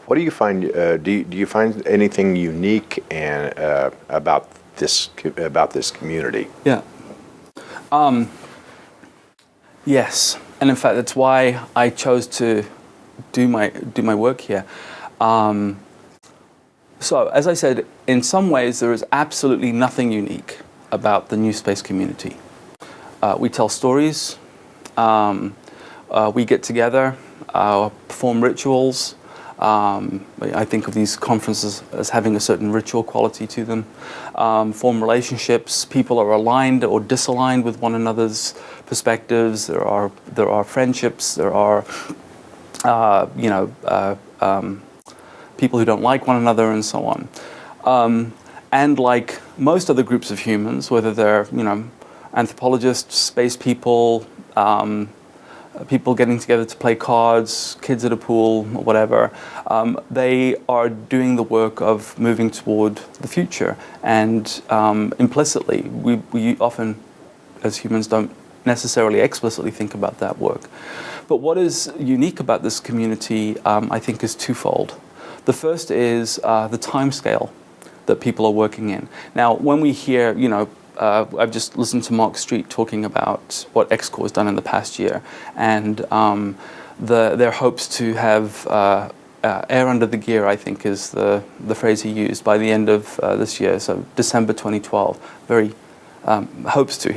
What do you find? Do you find anything unique and about this community? Yeah. Yes, and in fact, that's why I chose to do my work here. So, as I said, in some ways, there is absolutely nothing unique about the NewSpace community. We tell stories. We get together, perform rituals. I think of these conferences as having a certain ritual quality to them. Form relationships. People are aligned or disaligned with one another's perspectives. There are friendships. There are people who don't like one another, and so on. And like most other groups of humans, whether they're anthropologists, space people, people getting together to play cards, kids at a pool, or whatever, they are doing the work of moving toward the future. And implicitly, we often, as humans, don't necessarily explicitly think about that work. But what is unique about this community, I think, is twofold. The first is the time scale that people are working in. Now, when we hear, I've just listened to Mark Street talking about what XCOR has done in the past year, and their hopes to have air under the gear, I think, is the phrase he used, by the end of this year, so December 2012. Very hopes to.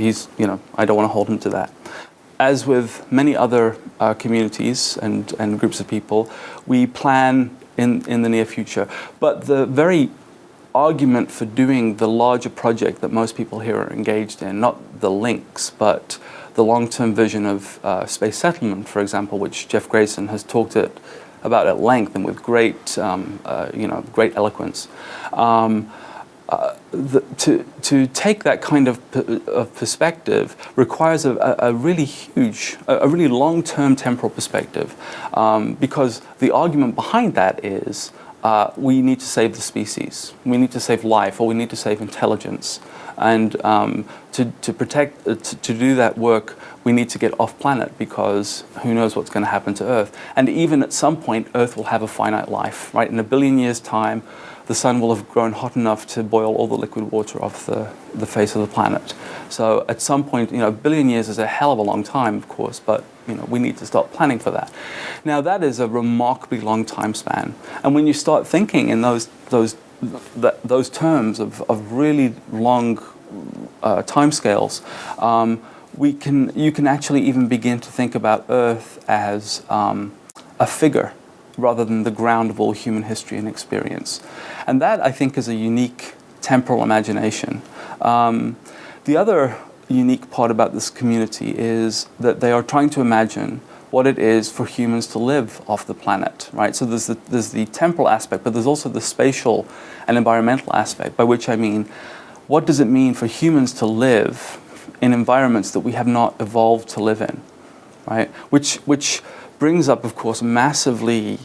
I don't want to hold him to that. As with many other communities and groups of people, we plan in the near future. But the very argument for doing the larger project that most people here are engaged in, not the links, but the long-term vision of space settlement, for example, which Jeff Grayson has talked about at length and with great eloquence. To take that kind of perspective requires a really huge, a really long-term temporal perspective, because the argument behind that is we need to save the species, we need to save life, or we need to save intelligence, and to do that work, we need to get off planet, because who knows what's going to happen to Earth. And even at some point, Earth will have a finite life, right? In 1 billion years' time, the sun will have grown hot enough to boil all the liquid water off the face of the planet. So at some point, 1 billion years is a hell of a long time, of course, but we need to start planning for that. Now that is a remarkably long time span, and when you start thinking in those terms of really long time scales, you can actually even begin to think about Earth as a figure, rather than the ground of all human history and experience. And that, I think, is a unique temporal imagination. The other unique part about this community is that they are trying to imagine what it is for humans to live off the planet, right? So there's the temporal aspect, but there's also the spatial and environmental aspect, by which I mean, what does it mean for humans to live in environments that we have not evolved to live in, right? Which brings up, of course, massively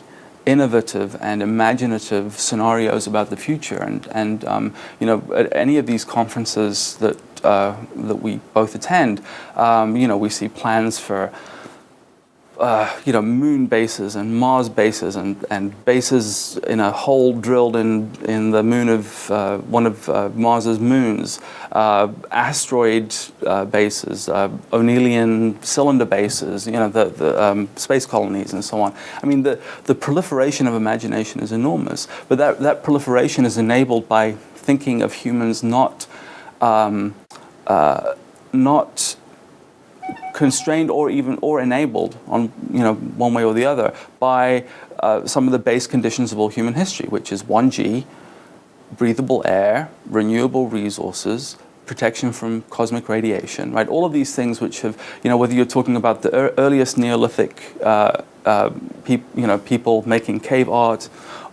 innovative and imaginative scenarios about the future. And at any of these conferences that we both attend, we see plans for moon bases and Mars bases and bases in a hole drilled in the moon of one of Mars's moons, asteroid bases, O'Neillian cylinder bases, the space colonies and so on. I mean, the proliferation of imagination is enormous, but that proliferation is enabled by thinking of humans not constrained or enabled on one way or the other by some of the base conditions of all human history, which is 1G, breathable air, renewable resources, protection from cosmic radiation, right? All of these things which have, whether you're talking about the earliest Neolithic people making cave art,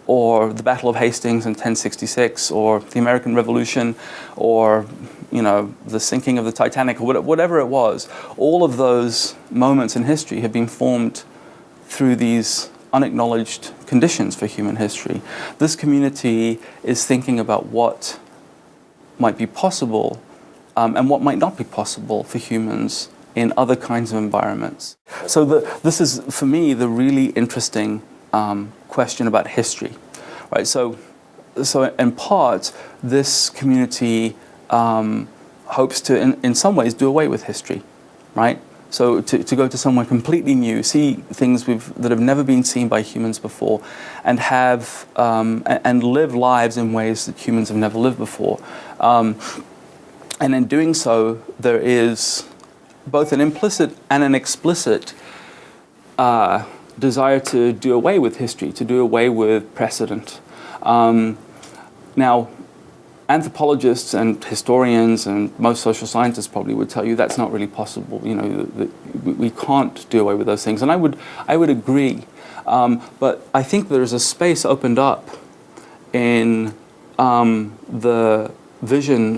or the Battle of Hastings in 1066, or the American Revolution, or the sinking of the Titanic, or whatever it was, all of those moments in history have been formed through these unacknowledged conditions for human history. This community is thinking about what might be possible and what might not be possible for humans in other kinds of environments. So this is, for me, the really interesting question about history, right? So in part, this community hopes to, in some ways, do away with history, right? So to go to somewhere completely new, see things that have never been seen by humans before, and have and live lives in ways that humans have never lived before. And in doing so, there is both an implicit and an explicit desire to do away with history, to do away with precedent. Now, anthropologists and historians and most social scientists probably would tell you that's not really possible. You know, that we can't do away with those things, and I would agree. But I think there's a space opened up in the vision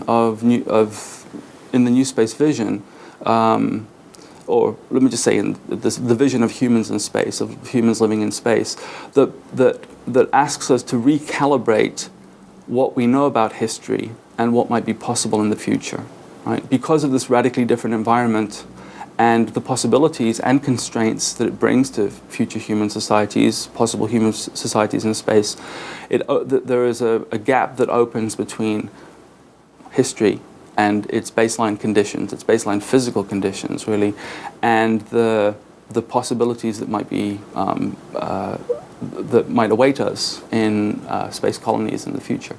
in the NewSpace vision, or let me just say in the vision of humans in space, of humans living in space, that asks us to recalibrate what we know about history and what might be possible in the future, right? Because of this radically different environment and the possibilities and constraints that it brings to future human societies, possible human societies in space, there is a gap that opens between history and its baseline conditions, its baseline physical conditions, really, and the possibilities that might be that might await us in space colonies in the future.